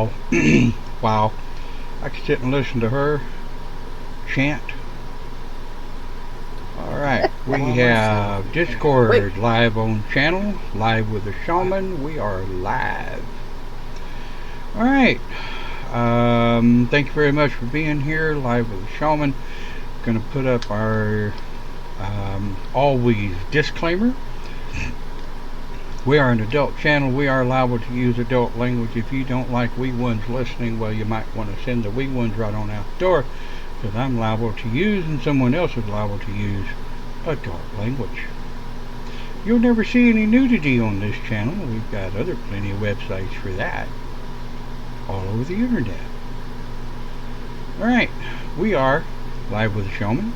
wow. Wow. I could sit and listen to her chant. Alright, we have Discord live on channel, live with the shaman. We are live. Alright. Thank you very much for being here, live with the shaman. Going to put up our always disclaimer. We are an adult channel. We are liable to use adult language. If you don't like wee ones listening, well, you might want to send the wee ones right on out the door, because I'm liable to use and someone else is liable to use adult language. You'll never see any nudity on this channel. We've got other plenty of websites for that all over the internet. Alright, we are live with the shaman.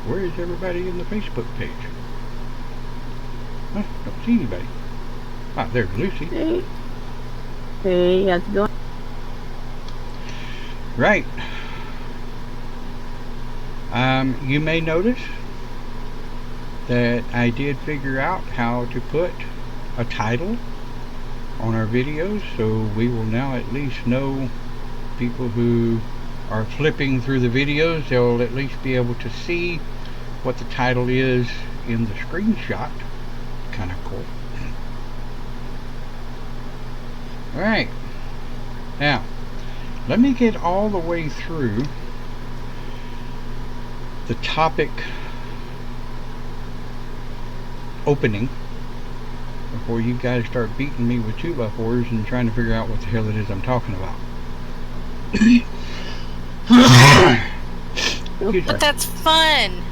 Where is everybody in the Facebook page? Huh, don't see anybody. Ah, there's Lucy. Hey. Hey, how's it going? Right. You may notice that I did figure out how to put a title on our videos, so we will now at least know, people who are flipping through the videos, they'll at least be able to see what the title is in the screenshot. Kind of cool. Alright, now let me get all the way through the topic opening before you guys start beating me with 2x4s and trying to figure out what the hell it is I'm talking about. But that's fun.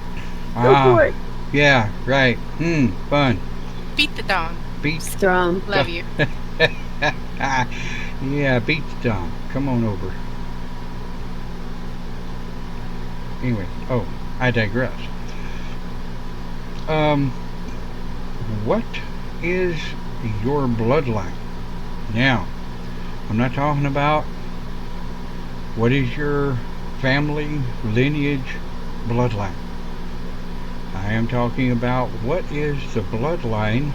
Go for it. Yeah, right. Fun. Beat the dog. Beat Strong. Love you. Yeah, beat the dog. Come on over. Anyway, I digress. What is your bloodline? Now, I'm not talking about what is your family lineage bloodline. I am talking about what is the bloodline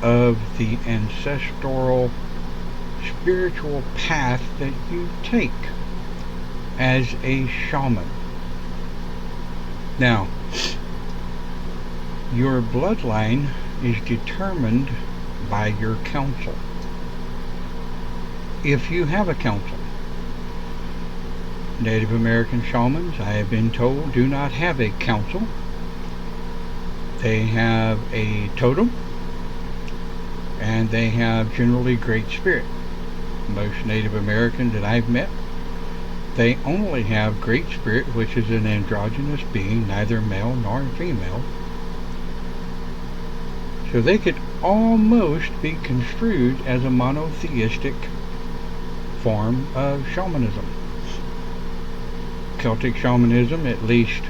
of the ancestral spiritual path that you take as a shaman. Now, your bloodline is determined by your council. If you have a council, Native American shamans, I have been told, do not have a council. They have a totem, and they have generally Great Spirit. Most Native Americans that I've met, they only have Great Spirit, which is an androgynous being, neither male nor female. So they could almost be construed as a monotheistic form of shamanism. Celtic shamanism, at least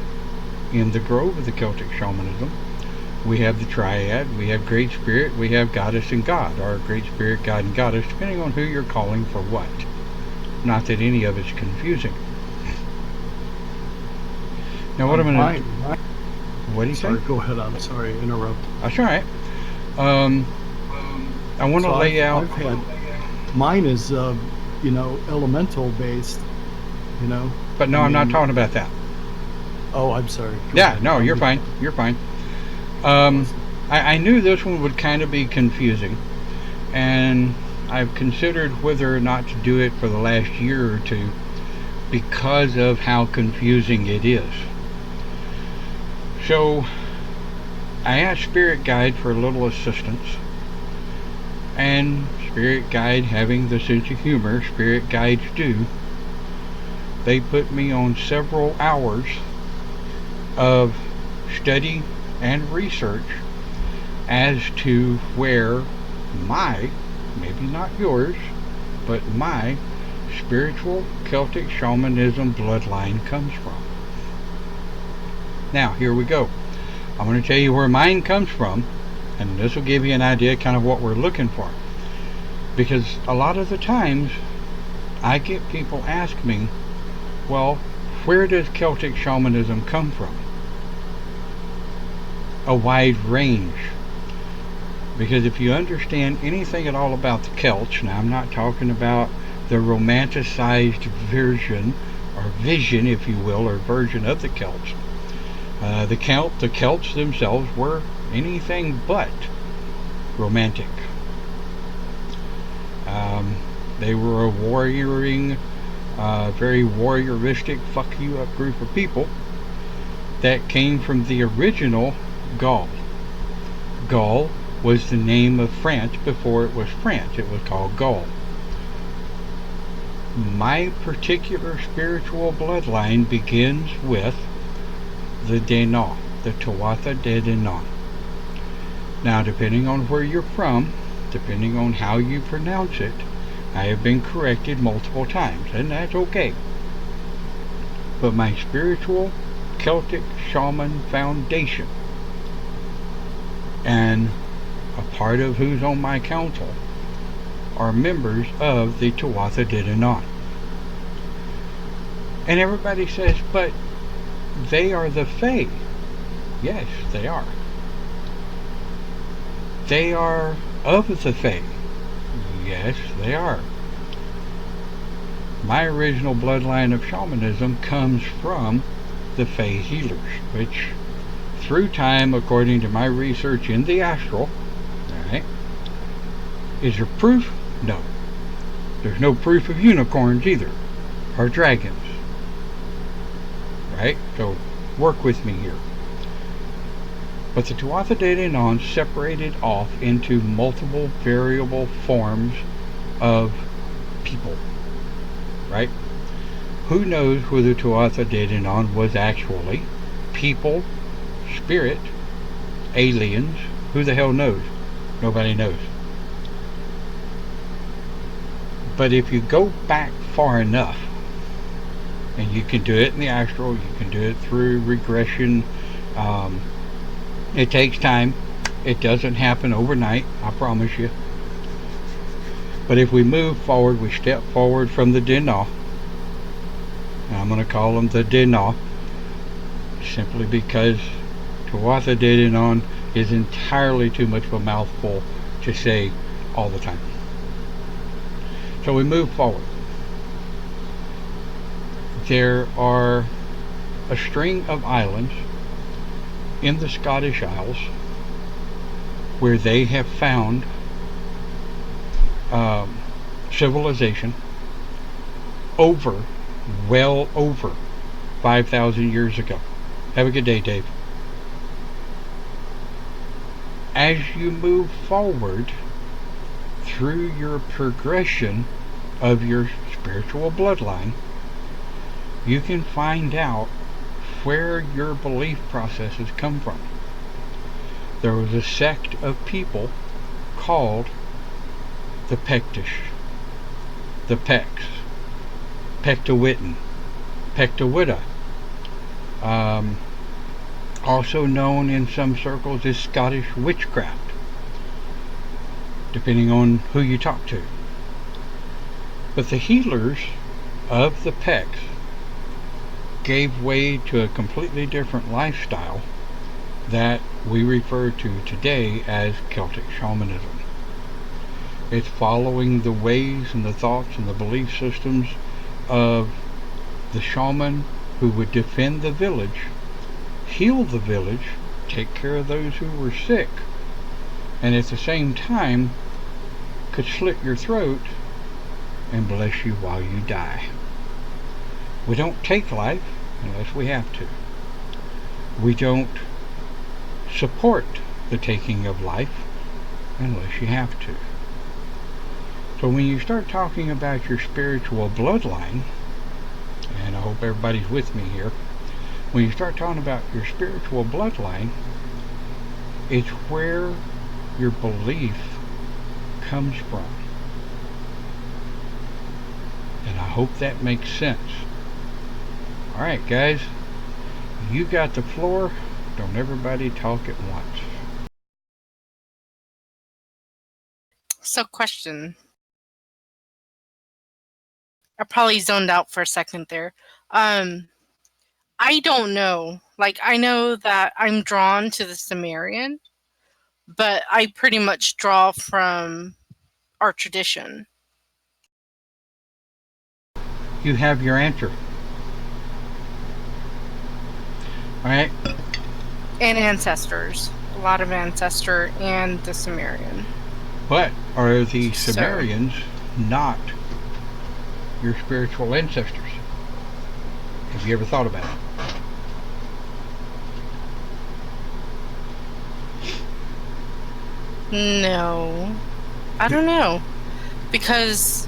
in the grove of the Celtic shamanism, we have the triad, we have Great Spirit, we have Goddess and God, or Great Spirit, God, and Goddess, depending on who you're calling for what. Not that any of it's confusing. Now what I'm going to... What do you say? Sorry, go ahead. I'm sorry to interrupt. That's all right. I want to lay out... I've had... Mine is, elemental based, But no, I'm not talking about that. Oh, I'm sorry. Go Yeah, ahead. no, you're fine. You're fine. I knew this one would kind of be confusing, and I've considered whether or not to do it for the last year or two because of how confusing it is. So I asked Spirit Guide for a little assistance, and Spirit Guide, having the sense of humor Spirit Guides do, they put me on several hours of study and research as to where my, maybe not yours, but my spiritual Celtic shamanism bloodline comes from. Now, here we go. I'm going to tell you where mine comes from, and this will give you an idea kind of what we're looking for. Because a lot of the times, I get people ask me, well, where does Celtic shamanism come from? A wide range. Because if you understand anything at all about the Celts, now I'm not talking about the romanticized version or vision, if you will, or version of the Celts. The Celts themselves were anything but romantic. They were a very warrioristic, fuck you up group of people that came from the original Gaul. Gaul was the name of France before it was France. It was called Gaul. My particular spiritual bloodline begins with the Danann, the Tuatha De Danann. Now, depending on where you're from, depending on how you pronounce it, I have been corrected multiple times, and that's okay. But my spiritual Celtic shaman foundation, and a part of who's on my council, are members of the Tuatha De Danann. And everybody says, but they are the Fae. Yes, they are. They are of the Fae. Yes, they are. My original bloodline of shamanism comes from the Fae healers, which through time, according to my research in the astral, alright, is there proof? No. There's no proof of unicorns either, or dragons. Right? So work with me here. But the Tuatha De Danann separated off into multiple variable forms of people. Right? Who knows whether Tuatha De Danann was actually people, spirit, aliens? Who the hell knows? Nobody knows. But if you go back far enough, and you can do it in the astral, you can do it through regression. It takes time. It doesn't happen overnight, I promise you. But if we move forward, we step forward from the Danann. And I'm going to call them the Danann, simply because Tuatha De Danann is entirely too much of a mouthful to say all the time. So we move forward. There are a string of islands in the Scottish Isles where they have found civilization well over 5,000 years ago. Have a good day, Dave. As you move forward through your progression of your spiritual bloodline, you can find out where your belief processes come from. There was a sect of people called the Pictish, the Pects, Pectawittan, Pectawitta, also known in some circles as Scottish witchcraft, depending on who you talk to. But the healers of the Pects gave way to a completely different lifestyle that we refer to today as Celtic shamanism. It's following the ways and the thoughts and the belief systems of the shaman who would defend the village, heal the village, take care of those who were sick, and at the same time could slit your throat and bless you while you die. We don't take life unless we have to. We don't support the taking of life unless you have to. So when you start talking about your spiritual bloodline, and I hope everybody's with me here, when you start talking about your spiritual bloodline, it's where your belief comes from. And I hope that makes sense. Alright guys, you got the floor. Don't everybody talk at once. So, question. I probably zoned out for a second there. I don't know. Like, I know that I'm drawn to the Sumerian, but I pretty much draw from our tradition. You have your answer. All right. And ancestors. A lot of ancestor and the Sumerian. But are the So- Sumerians not your spiritual ancestors? Have you ever thought about it? No. I don't know. Because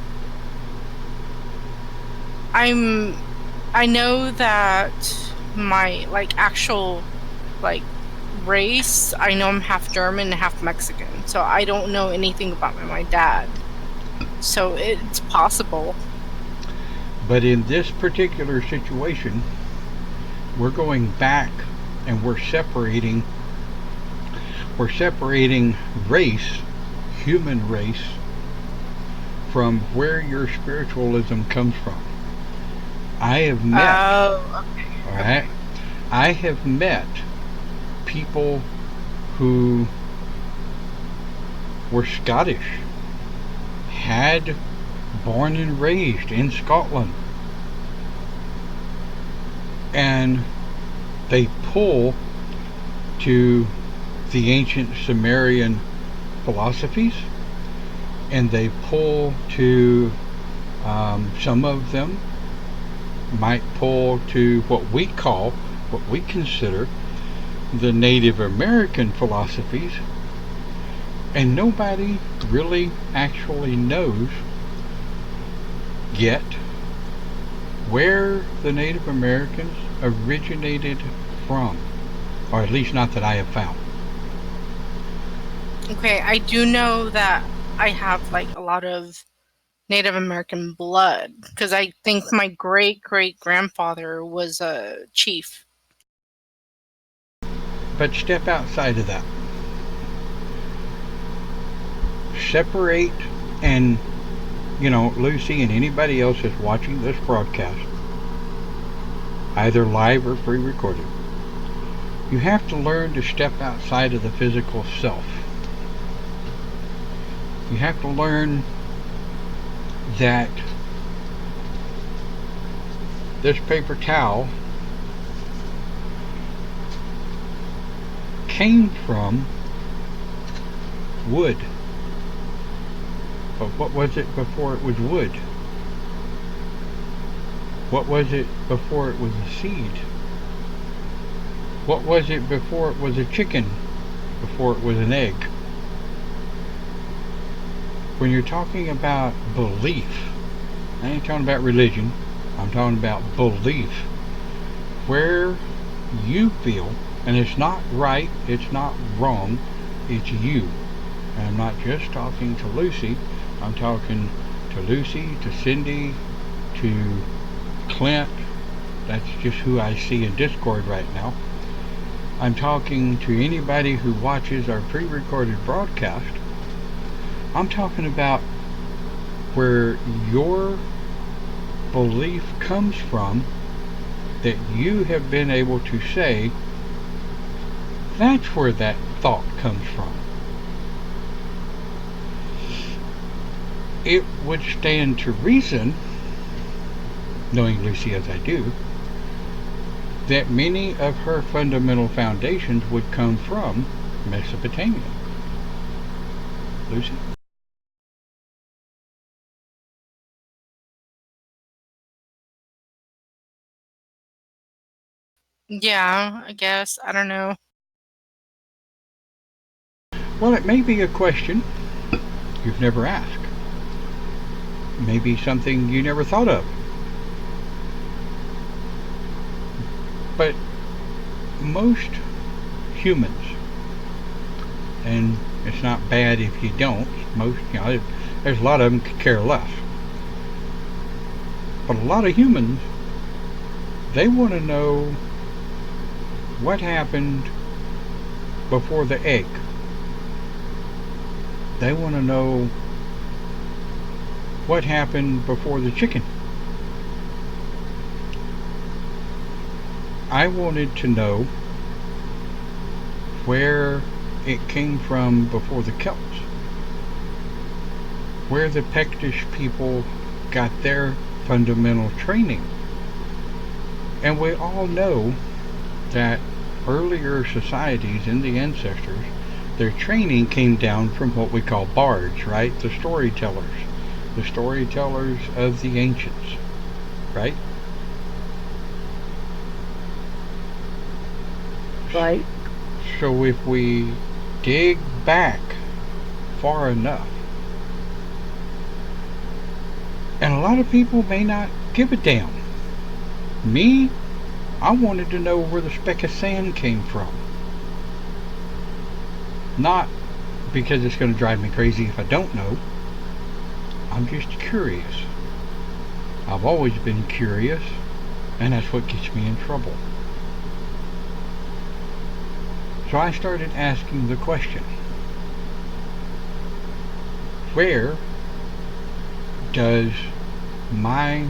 I know that my actual race, I know I'm half German and half Mexican. So I don't know anything about my dad. So it's possible. But in this particular situation, we're going back and we're separating race, human race, from where your spiritualism comes from. I have met, Oh, okay. all right, I have met people who were Scottish, had born and raised in Scotland, and they pull to the ancient Sumerian philosophies, and they pull to some of them might pull to what we consider the Native American philosophies, and nobody really actually knows yet where the Native Americans originated from, or at least not that I have found. Okay, I do know that I have a lot of Native American blood because I think my great-great-grandfather was a chief. But step outside of that. Separate, and Lucy and anybody else that's watching this broadcast, either live or pre-recorded, you have to learn to step outside of the physical self. You have to learn that this paper towel came from wood. But what was it before it was wood? What was it before it was a seed? What was it before it was a chicken? Before it was an egg? When you're talking about belief, I ain't talking about religion, I'm talking about belief. Where you feel, and it's not right, it's not wrong, it's you. And I'm not just talking to Lucy, I'm talking to Lucy, to Cindy, to Clint. That's just who I see in Discord right now. I'm talking to anybody who watches our pre-recorded broadcast. I'm talking about where your belief comes from, that you have been able to say, that's where that thought comes from. It would stand to reason, knowing Lucy as I do, that many of her fundamental foundations would come from Mesopotamia. Lucy? Yeah, I guess. I don't know. Well, it may be a question you've never asked. Maybe something you never thought of. But most humans, and it's not bad if you don't, most, there's a lot of them could care less. But a lot of humans, they want to know what happened before the egg. They want to know what happened before the chicken. I wanted to know where it came from before the Celts, where the Pictish people got their fundamental training. And we all know that earlier societies in the ancestors, their training came down from what we call bards, right? The storytellers of the ancients, right? Right. So if we dig back far enough, and a lot of people may not give a damn. Me, I wanted to know where the speck of sand came from. Not because it's going to drive me crazy if I don't know. I'm just curious. I've always been curious, and that's what gets me in trouble. So I started asking the question, where does my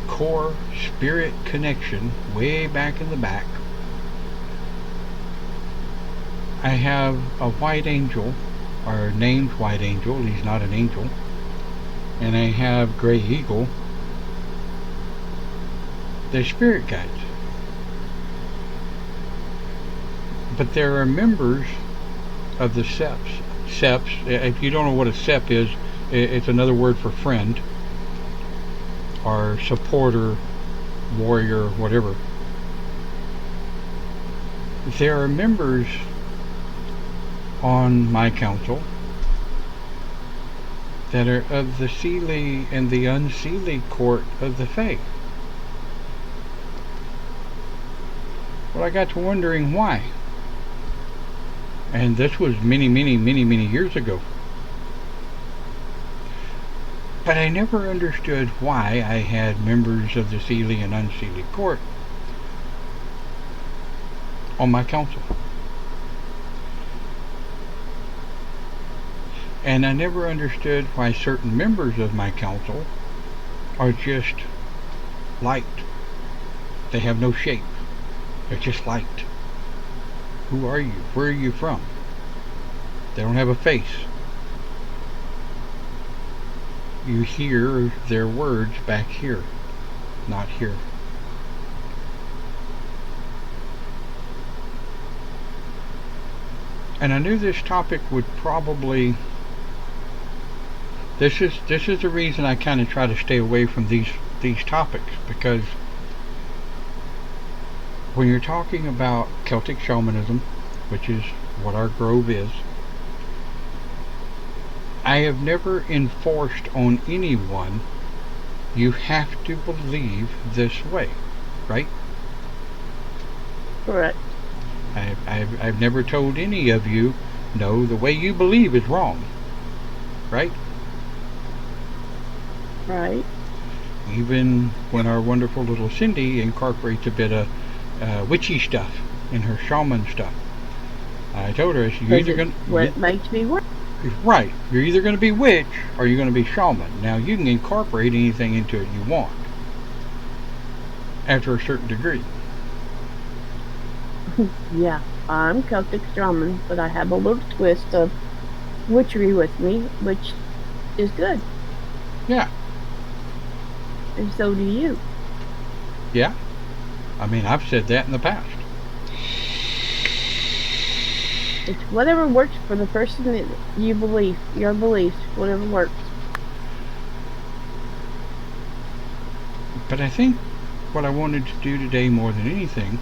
core spirit connection, way back in the back, I have a white angel, or named white angel, he's not an angel, and I have gray eagle, they're spirit guides. But there are members of the Seps. Seps, if you don't know what a Sep is, it's another word for friend, or supporter, warrior, whatever. There are members on my council that are of the Seelie and the Unseelie court of the Fae. Well, I got to wondering why. And this was many years ago. But I never understood why I had members of the Seelie and Unseelie court on my council. And I never understood why certain members of my council are just light. They have no shape. They're just light. Who are you? Where are you from? They don't have a face. You hear their words back here, not here. And I knew this topic would probably... This is the reason I kind of try to stay away from these topics, because when you're talking about Celtic shamanism, which is what our grove is, I have never enforced on anyone, you have to believe this way, right? Correct. I've never told any of you, no, the way you believe is wrong, right? Right. Even when our wonderful little Cindy incorporates a bit of witchy stuff in her shaman stuff, I told her, you're either going to... What makes me work? Right. You're either going to be witch or you're going to be shaman. Now, you can incorporate anything into it you want after a certain degree. Yeah, I'm Celtic shaman, but I have a little twist of witchery with me, which is good. Yeah. And so do you. Yeah. I mean, I've said that in the past. It's whatever works for the person that you believe, your beliefs, whatever works. But I think what I wanted to do today more than anything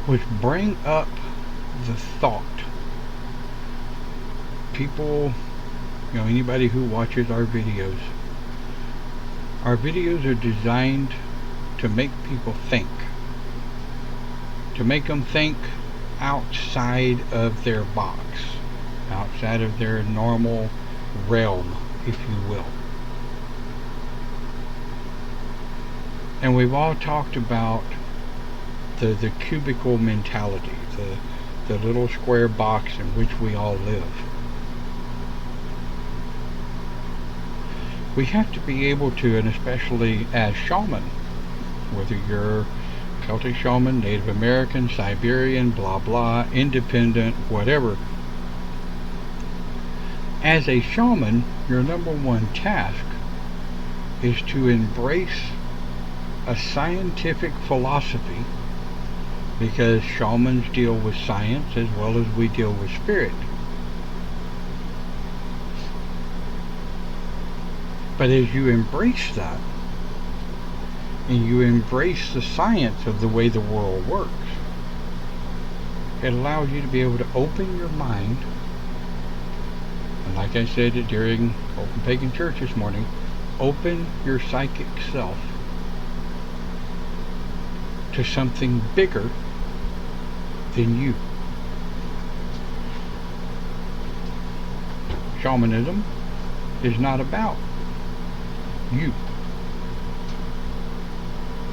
was bring up the thought. People, anybody who watches our videos are designed to make people think. To make them think outside of their box, outside of their normal realm, if you will. And we've all talked about the cubicle mentality, the little square box in which we all live. We have to be able to, and especially as shaman, whether you're Celtic shaman, Native American, Siberian, blah blah, independent, whatever. As a shaman, your number one task is to embrace a scientific philosophy, because shamans deal with science as well as we deal with spirit. But as you embrace that, and you embrace the science of the way the world works, it allows you to be able to open your mind, and like I said during Open Pagan Church this morning, open your psychic self to something bigger than you. Shamanism is not about you.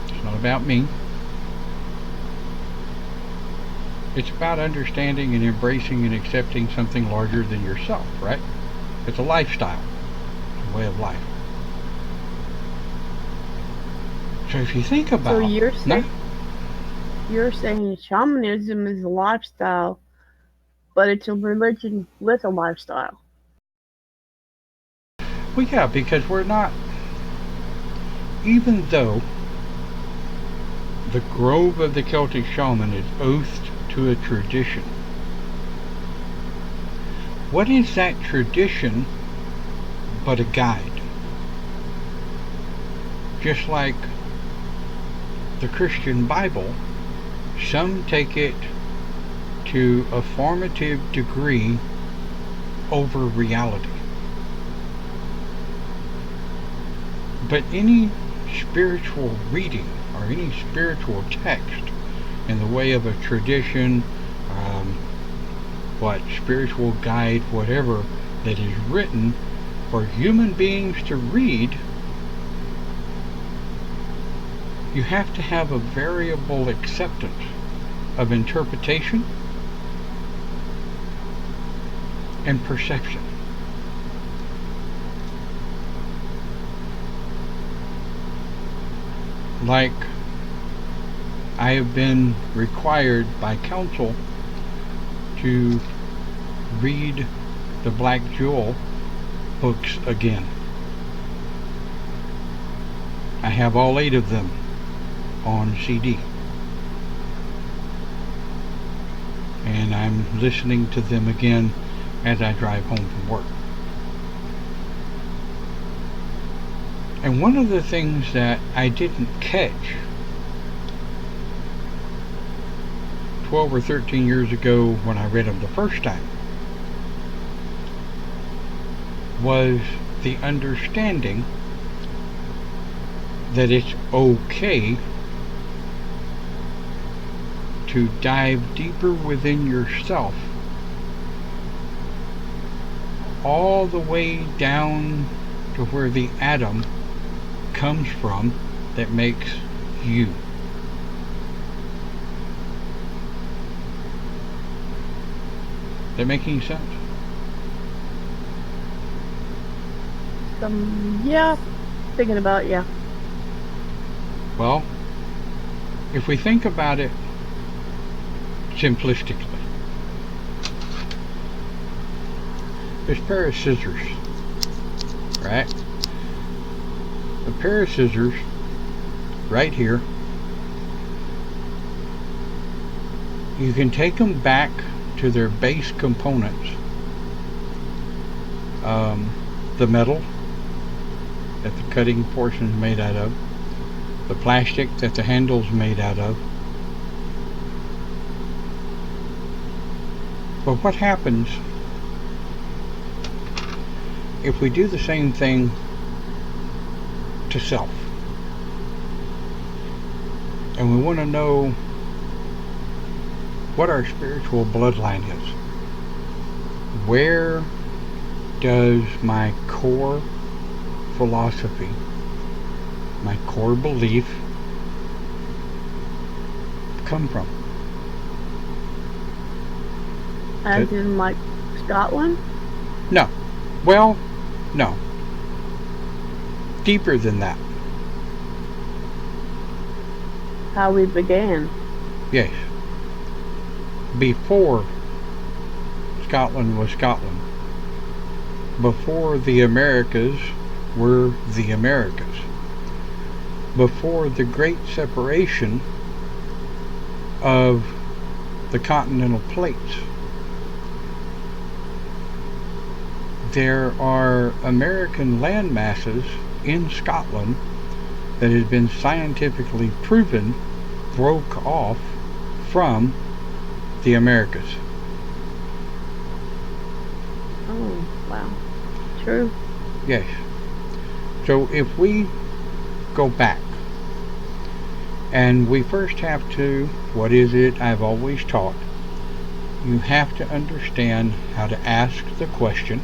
It's not about me. It's about understanding and embracing and accepting something larger than yourself, right? It's a lifestyle. It's a way of life. So if you think about... So you're saying shamanism is a lifestyle, but it's a religion with a lifestyle. Well, yeah, because we're not... Even though the Grove of the Celtic Shaman is oathed to a tradition, what is that tradition but a guide? Just like the Christian Bible, some take it to a formative degree over reality. But any spiritual reading or any spiritual text in the way of a tradition, spiritual guide, whatever, that is written for human beings to read, you have to have a variable acceptance of interpretation and perception. Like, I have been required by council to read the Black Jewel books again. I have all 8 of them on CD, and I'm listening to them again as I drive home from work. And one of the things that I didn't catch 12 or 13 years ago when I read them the first time was the understanding that it's okay to dive deeper within yourself, all the way down to where the atom comes from that makes you. That making sense? Yeah, thinking about, yeah. Well, if we think about it simplistically, there's a pair of scissors, right? A pair of scissors right here. You can take them back to their base components. The metal that the cutting portion is made out of, the plastic that the handle is made out of. But what happens if we do the same thing to self? And we want to know what our spiritual bloodline is. Where does my core philosophy, my core belief come from? As in, like, Scotland? No. Well, no. Deeper than that. how we began. Yes. Before Scotland was Scotland. Before the Americas were the Americas. Before the great separation of the continental plates. There are American land masses in Scotland that has been scientifically proven broke off from the Americas. Oh, wow. True. Yes. So if we go back, and we first have to, what is it I've always taught? You have to understand how to ask the question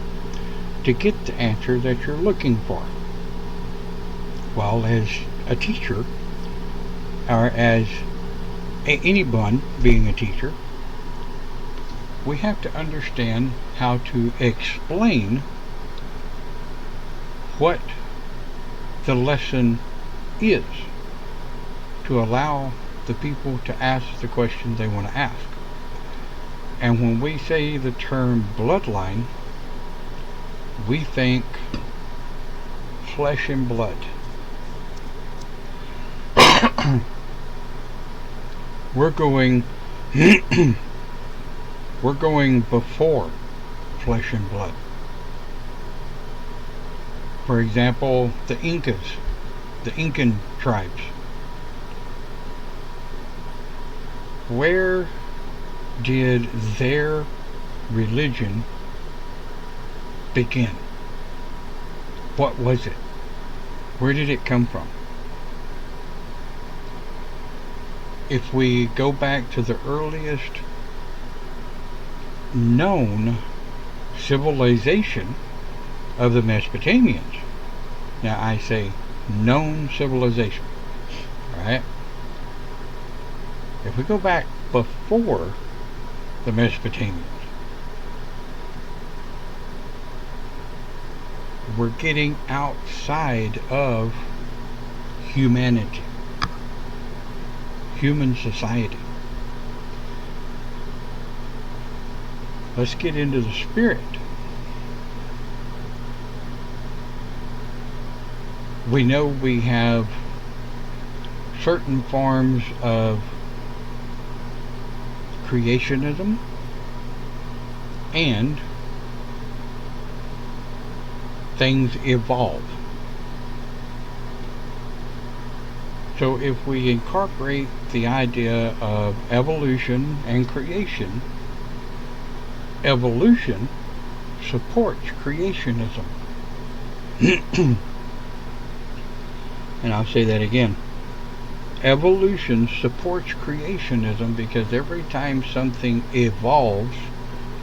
to get the answer that you're looking for. Well, as a teacher, or as anyone being a teacher, we have to understand how to explain what the lesson is to allow the people to ask the question they want to ask. And when we say the term bloodline, we think flesh and blood. We're going before flesh and blood. For example, the Incas, the Incan tribes. Where did their religion begin? What was it? Where did it come from? If we go back to the earliest known civilization of the Mesopotamians, now I say known civilization, alright? If we go back before the Mesopotamians, we're getting outside of humanity, human society. Let's get into the spirit. We know we have certain forms of creationism and things evolve. So if we incorporate the idea of evolution and creation, evolution supports creationism. And I'll say that again. Evolution supports creationism because every time something evolves,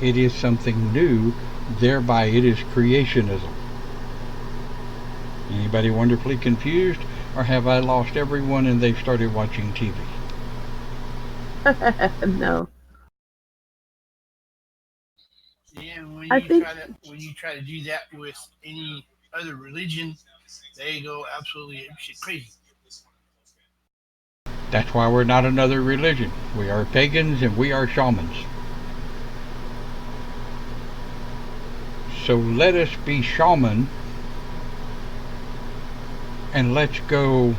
it is something new, thereby it is creationism. Anybody wonderfully confused? Or have I lost everyone and they've started watching TV? No. Yeah, when I you think try to do that with any other religion, they go absolutely shit crazy. That's why we're not another religion. We are pagans and we are shamans. So let us be shaman, and let's go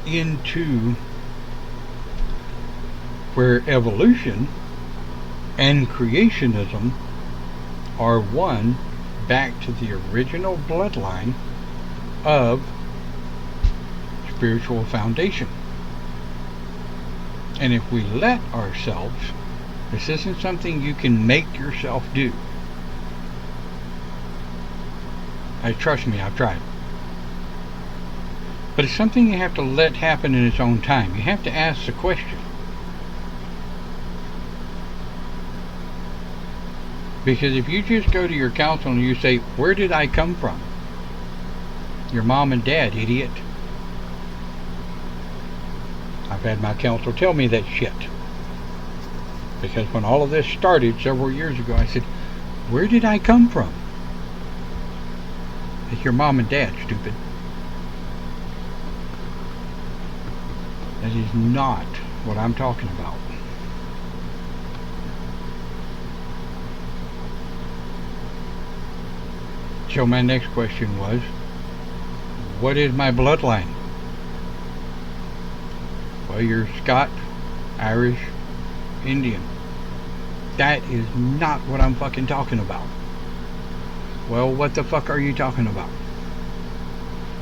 into where evolution and creationism are one, back to the original bloodline of spiritual foundation. And if we let ourselves, this isn't something you can make yourself do. Trust me, I've tried. But it's something you have to let happen in its own time. You have to ask the question. Because if you just go to your counsel and you say, where did I come from? Your mom and dad, idiot. I've had my counsel tell me that shit. Because when all of this started several years ago, I said, where did I come from? It's your mom and dad, stupid. That is not what I'm talking about. So my next question was, what is my bloodline? Well, you're Scott, Irish, Indian. That is not what I'm fucking talking about. Well, what the fuck are you talking about?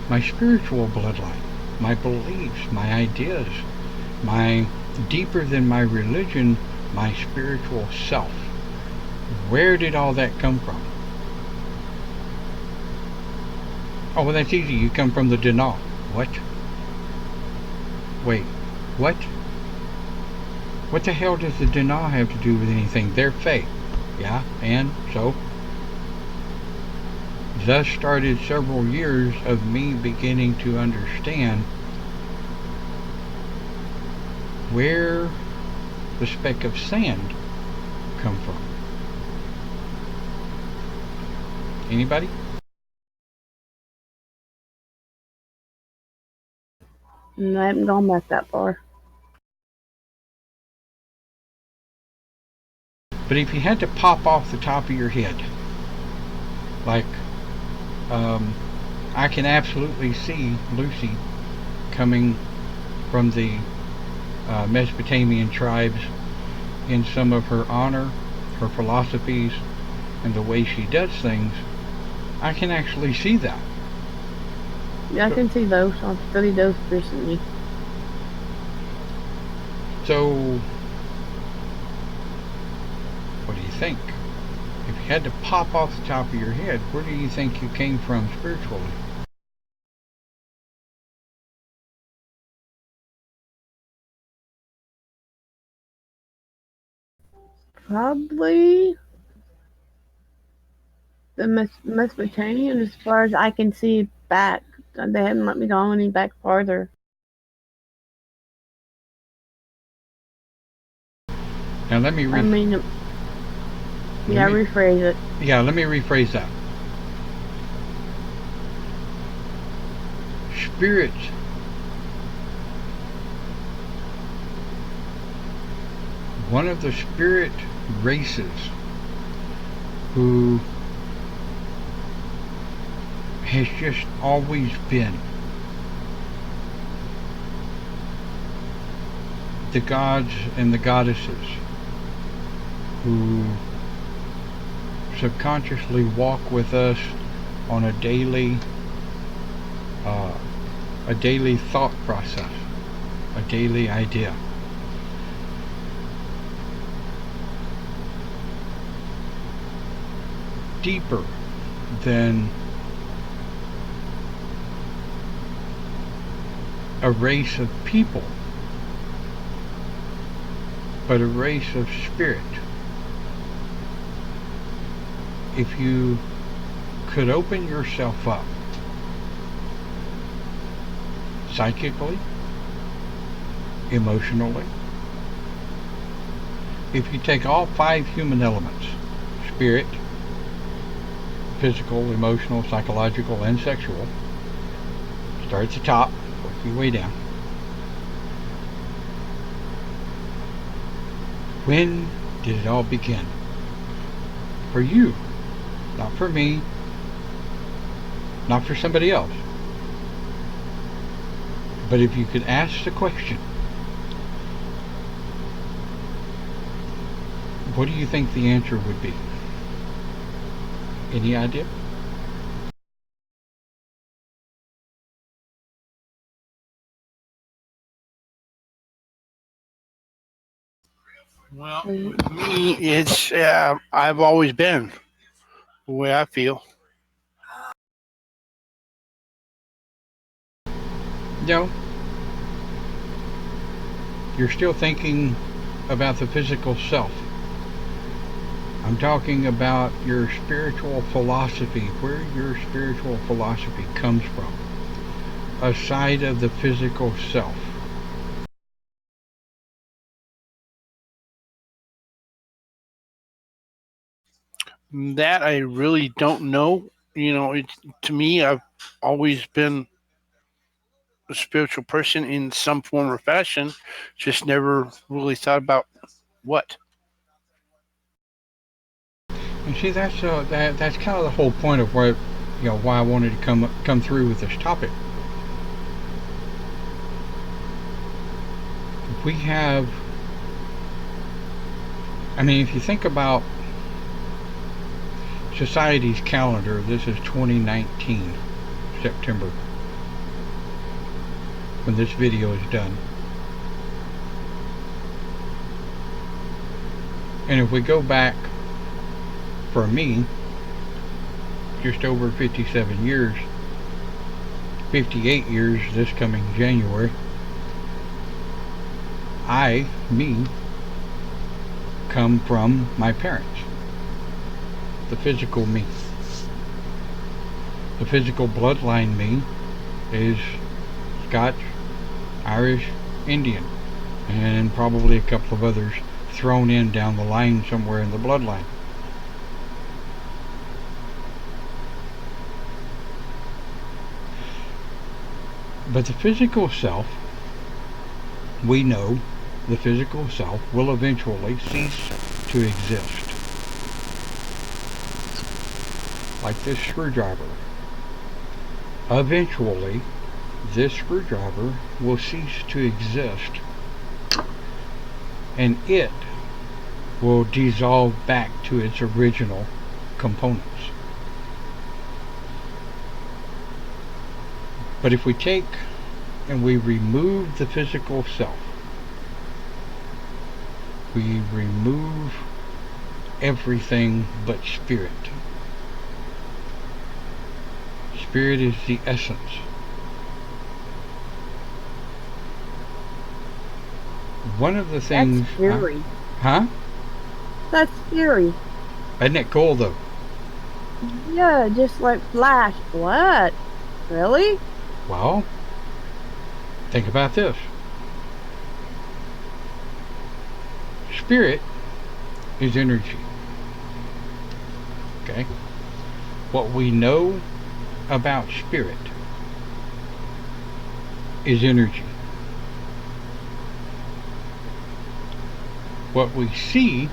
My spiritual bloodline, my beliefs, my ideas, my deeper than my religion, my spiritual self. Where did all that come from? Oh, well, that's easy. You come from the Dana. What? Wait, what? What the hell does the Dana have to do with anything? They're fake. Yeah, and so? Thus started several years of me beginning to understand where the speck of sand come from. Anybody? I haven't gone back that far. But if you had to pop off the top of your head, like, I can absolutely see Lucy coming from the Mesopotamian tribes in some of her honor, her philosophies, and the way she does things. I can actually see that. Yeah, I can see those. I've studied those recently. So, what do you think? If you had to pop off the top of your head, where do you think you came from spiritually? Probably the Mesopotamian, as far as I can see back. They haven't let me go any back farther. Now let me rephrase it. Yeah, let me rephrase that. Spirits one of the spirit races who has just always been the gods and the goddesses who subconsciously walk with us on a daily thought process, a daily idea. Deeper than a race of people, but a race of spirit. If you could open yourself up psychically, emotionally, if you take all 5 human elements, spirit, physical, emotional, psychological, and sexual, start at the top, work your way down. When did it all begin? For you, not for me, not for somebody else. But if you could ask the question, what do you think the answer would be? Any idea? Well, with me, it's I've always been the way I feel. No. You're still thinking about the physical self. I'm talking about your spiritual philosophy, where your spiritual philosophy comes from, aside of the physical self. That I really don't know. You know, it's to me, I've always been a spiritual person in some form or fashion, just never really thought about what. And see, that's kind of the whole point of why I wanted to come through with this topic. We have, I mean, if you think about society's calendar, this is 2019 September when this video is done. And if we go back, for me, just over 57 years, 58 years this coming January, me, come from my parents. The physical me. The physical bloodline me is Scotch, Irish, Indian, and probably a couple of others thrown in down the line somewhere in the bloodline. But the physical self, we know the physical self will eventually cease to exist. Like this screwdriver. Eventually, this screwdriver will cease to exist, and it will dissolve back to its original components. But if we take and we remove the physical self, we remove everything but spirit. Spirit is the essence. One of the things... That's scary. Huh? That's scary. Isn't it cool, though? Yeah, just like Flash. What? Really? Well, think about this. Spirit is energy. Okay? What we know about spirit is energy. What we see,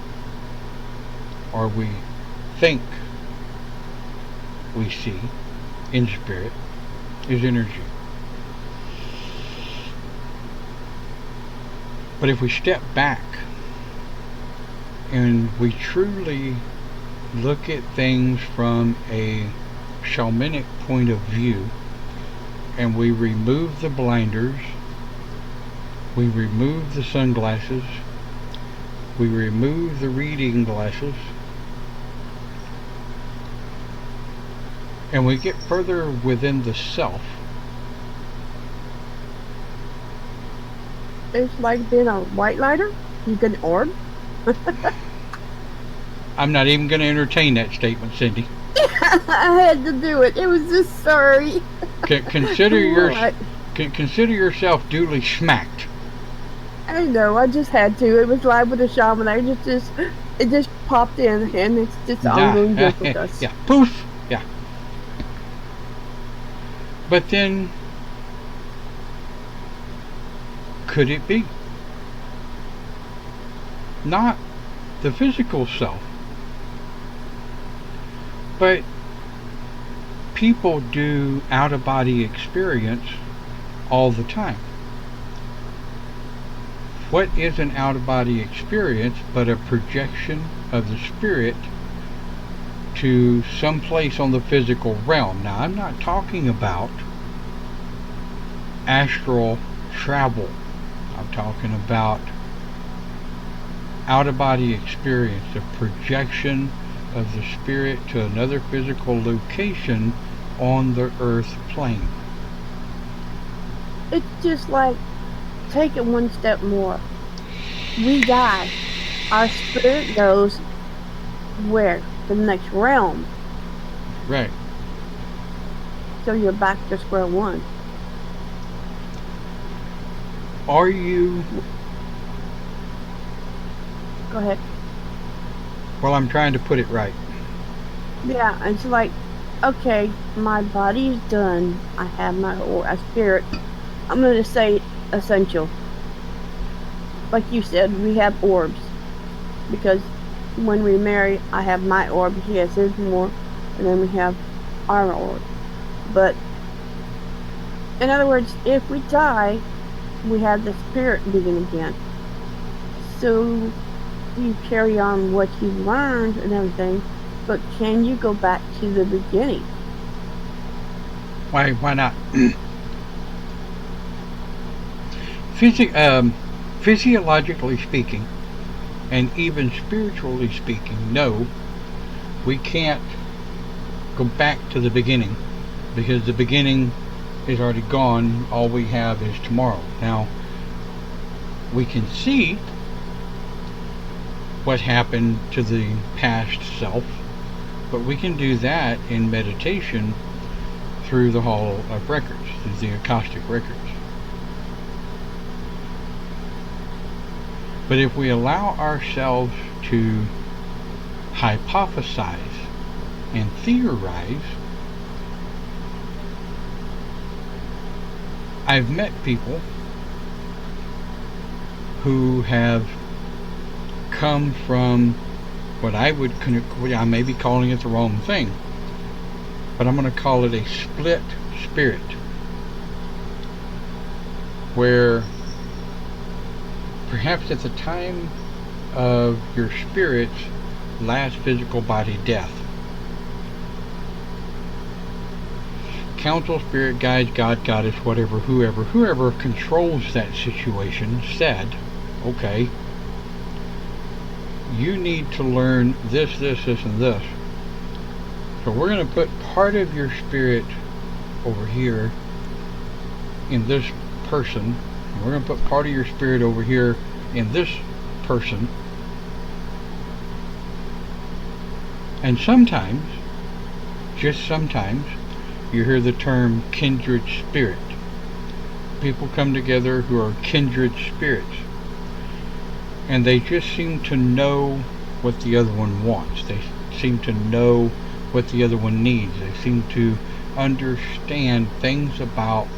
or we think we see in spirit, is energy. But if we step back and we truly look at things from a shamanic point of view, and we remove the blinders, we remove the sunglasses, we remove the reading glasses, and we get further within the self, It's like being a white lighter. You can orb. I'm not even going to entertain that statement, Cindy. I had to do it. It was just sorry. Consider yourself duly smacked. I know. I just had to. It was Live with a Shaman. It just popped in, and it's just ongoing joke with us. Yeah, poof. Yeah. But then, could it be? Not the physical self, but people do out-of-body experience all the time. What is an out-of-body experience but a projection of the spirit to some place on the physical realm? Now, I'm not talking about astral travel. I'm talking about out-of-body experience, the projection of the spirit to another physical location on the earth plane. It's just like, take it one step more. We die. Our spirit goes where? The next realm. Right. So you're back to square one. Are you... Go ahead. Well, I'm trying to put it right. Yeah, it's like, okay, my body's done. I have my spirit. I'm going to say essential. Like you said, we have orbs. Because when we marry, I have my orb, he has his more, and then we have our orb. But in other words, if we die, we have the spirit begin again. So you carry on what you learned and everything, but can you go back to the beginning? Why not? Physiologically speaking, and even spiritually speaking, no, we can't go back to the beginning, because the beginning is already gone. All we have is tomorrow. Now, we can see what happened to the past self, but we can do that in meditation through the Hall of Records, through the Akashic Records. But if we allow ourselves to hypothesize and theorize, I've met people who have come from what I may be calling it the wrong thing, but I'm going to call it a split spirit, where perhaps at the time of your spirit's last physical body death, council, spirit, guides, God, goddess, whatever, whoever controls that situation said, okay, you need to learn this, and this. So we're going to put part of your spirit over here in this person. We're going to put part of your spirit over here in this person. And sometimes, just sometimes, you hear the term kindred spirit. People come together who are kindred spirits, and they just seem to know what the other one wants. They seem to know what the other one needs. They seem to understand things about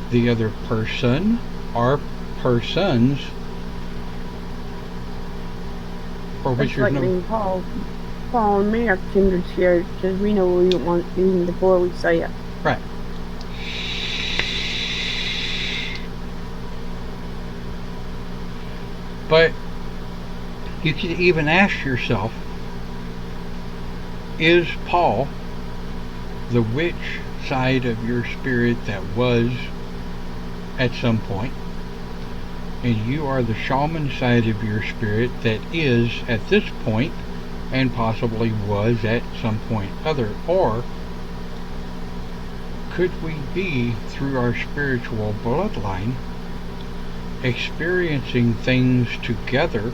the other person or persons, for which That's there's like me no... and Paul and me are kindred spirits, because we know what we want even before we say it. Right. But you could even ask yourself, is Paul the witch side of your spirit that was at some point, and you are the shaman side of your spirit that is at this point, and possibly was at some point other? Or could we be, through our spiritual bloodline, experiencing things together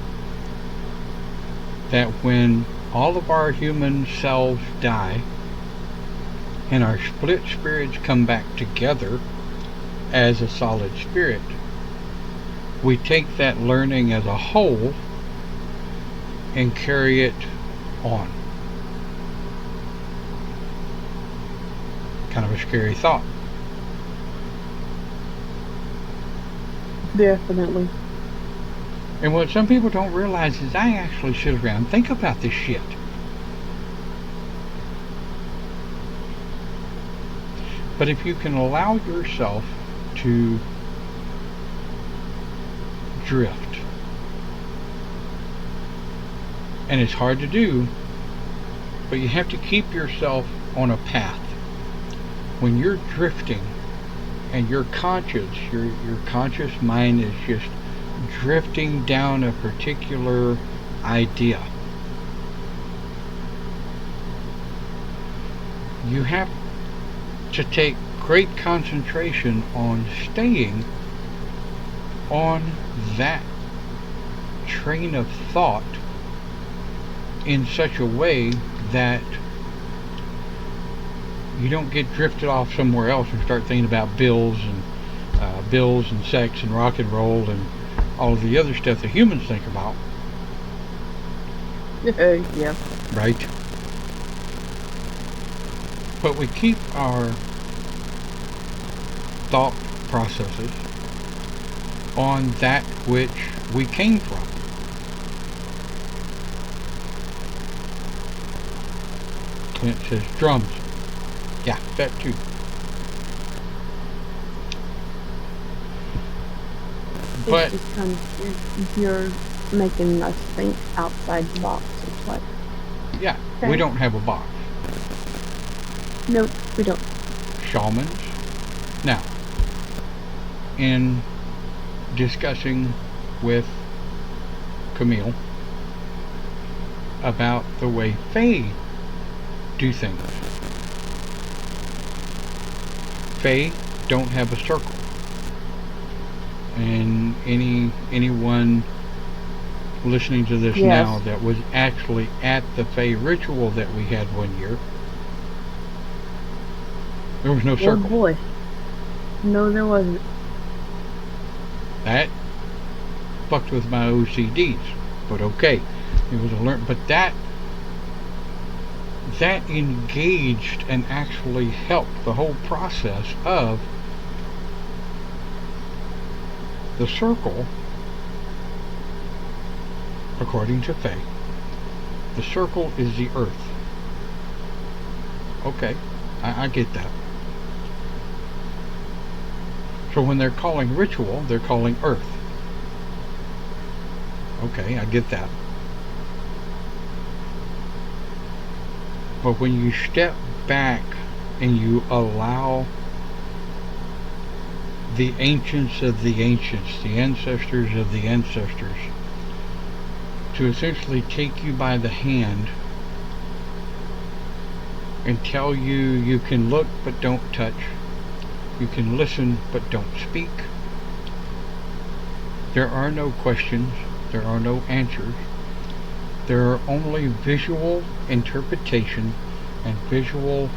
that when all of our human selves die and our split spirits come back together as a solid spirit, we take that learning as a whole and carry it on? Kind of a scary thought. Definitely. And what some people don't realize is I actually sit around and think about this shit. But if you can allow yourself to drift, and it's hard to do, but you have to keep yourself on a path. When you're drifting and your conscious mind is just drifting down a particular idea, you have to take great concentration on staying on that train of thought in such a way that you don't get drifted off somewhere else and start thinking about bills and sex and rock and roll and all of the other stuff that humans think about. Yeah. Right? But we keep our thought processes on that which we came from. And it says drums. Yeah, that too. But It's just you're making us think outside the box. It's like, yeah, okay. we don't have a box. Nope, we don't. Shamans. Now, in discussing with Camille about the way Fae do things. Fae don't have a circle. And anyone listening to this Yes. now that was actually at the Fae ritual that we had one year, there was no Oh circle. boy. No, there wasn't. That fucked with my OCDs, but okay, it was a learn. But that engaged and actually helped the whole process of the circle. According to Faye, the circle is the earth. Okay, I get that. So when they're calling ritual, they're calling earth. Okay, I get that. But when you step back and you allow the ancients of the ancients, the ancestors of the ancestors, to essentially take you by the hand and tell you you can look but don't touch, you can listen but don't speak. There are no questions, there are no answers. There are only visual interpretation and visual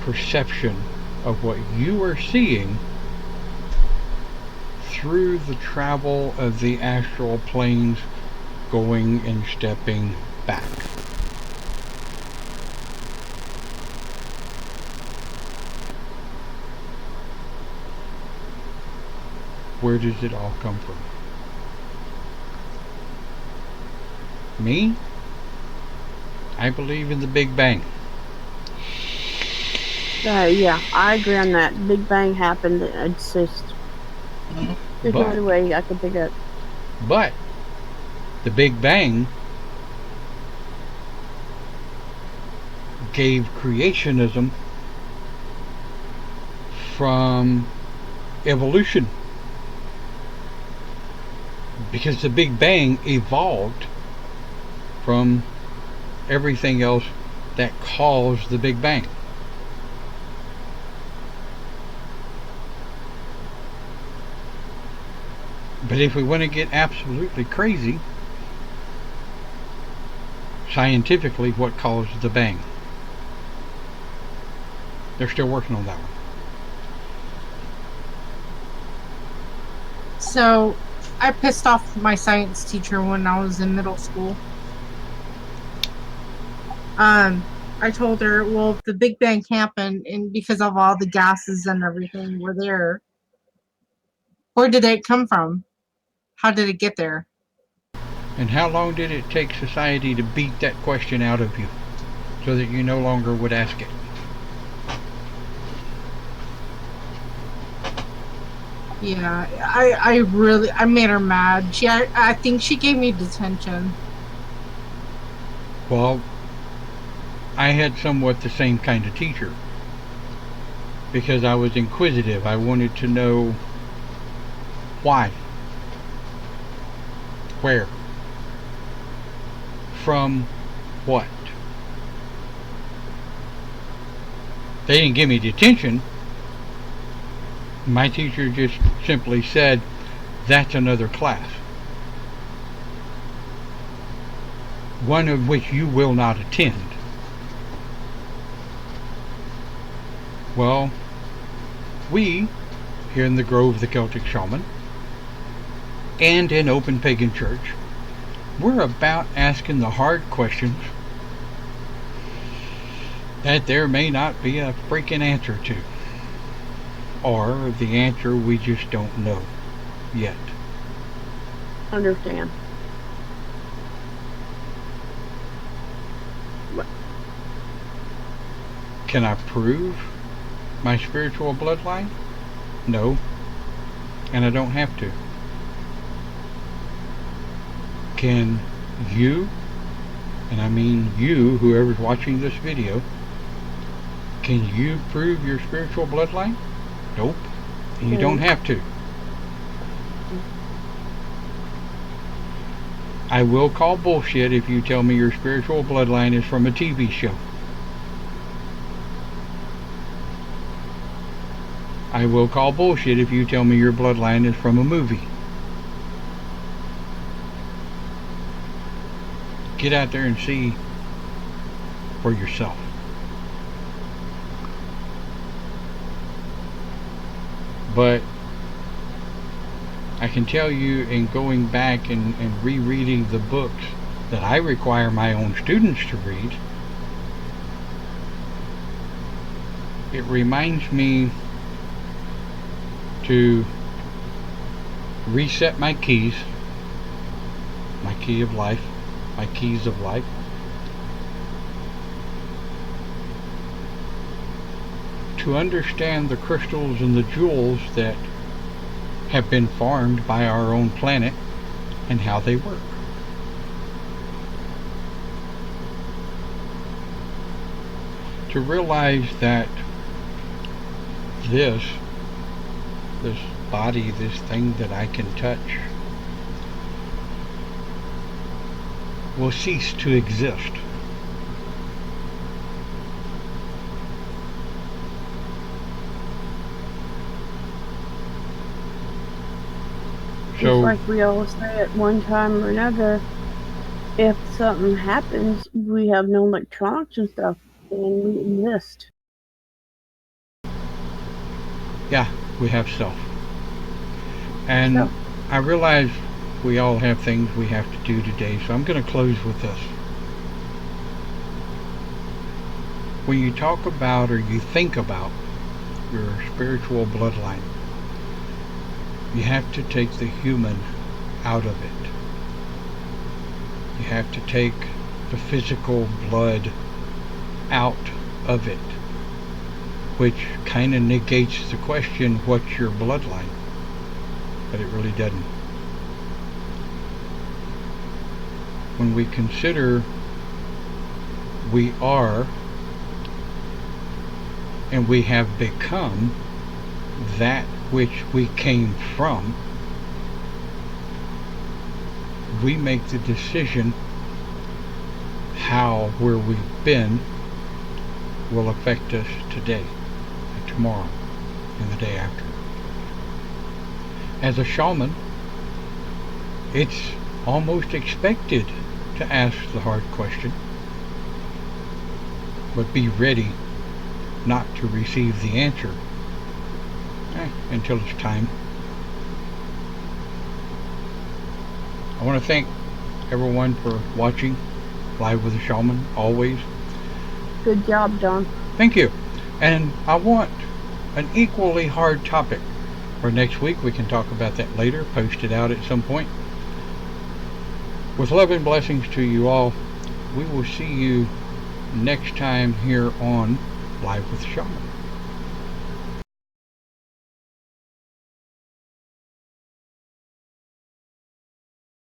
perception of what you are seeing through the travel of the astral planes, going and stepping back. Where does it all come from? Me? I believe in the Big Bang. Yeah, I agree on that. Big Bang happened. It's just there's no But- other way I could think of. But the Big Bang gave creationism from evolution, because the Big Bang evolved from everything else that caused the Big Bang. But if we want to get absolutely crazy, scientifically, what caused the bang? They're still working on that one. So, I pissed off my science teacher when I was in middle school. I told her, well, if the Big Bang happened and because of all the gases and everything were there, where did it come from? How did it get there? And how long did it take society to beat that question out of you so that you no longer would ask it? Yeah, I made her mad. I think she gave me detention. Well, I had somewhat the same kind of teacher, because I was inquisitive. I wanted to know why, where, from what. They didn't give me detention. My teacher just simply said, that's another class, one of which you will not attend. Well, we, here in the Grove of the Celtic Shaman, and in Open Pagan Church, we're about asking the hard questions that there may not be a freaking answer to. or the answer we just don't know yet. Understand. Can I prove my spiritual bloodline? No, and I don't have to. Can you, and I mean you, whoever's watching this video, can you prove your spiritual bloodline? Nope, and you don't have to. I will call bullshit if you tell me your spiritual bloodline is from a TV show. I will call bullshit if you tell me your bloodline is from a movie. Get out there and see for yourself. But I can tell you, in going back and rereading the books that I require my own students to read, it reminds me to reset my keys, my key of life, my keys of life, to understand the crystals and the jewels that have been farmed by our own planet and how they work. To realize that this body, this thing that I can touch, will cease to exist. Just like we all say at one time or another, if something happens, we have no electronics and stuff, and we exist. Yeah, we have self. And I realize we all have things we have to do today, so I'm going to close with this. When you talk about or you think about your spiritual bloodline, you have to take the human out of it. You have to take the physical blood out of it, which kind of negates the question, what's your bloodline? But it really doesn't. When we consider we are and we have become that which we came from, we make the decision how where we've been will affect us today, and tomorrow, and the day after. As a shaman, it's almost expected to ask the hard question, but be ready not to receive the answer until it's time. I want to thank everyone for watching Live with a Shaman, always. Good job, John. Thank you. And I want an equally hard topic for next week. We can talk about that later, post it out at some point. With love and blessings to you all, we will see you next time here on Live with Shaman.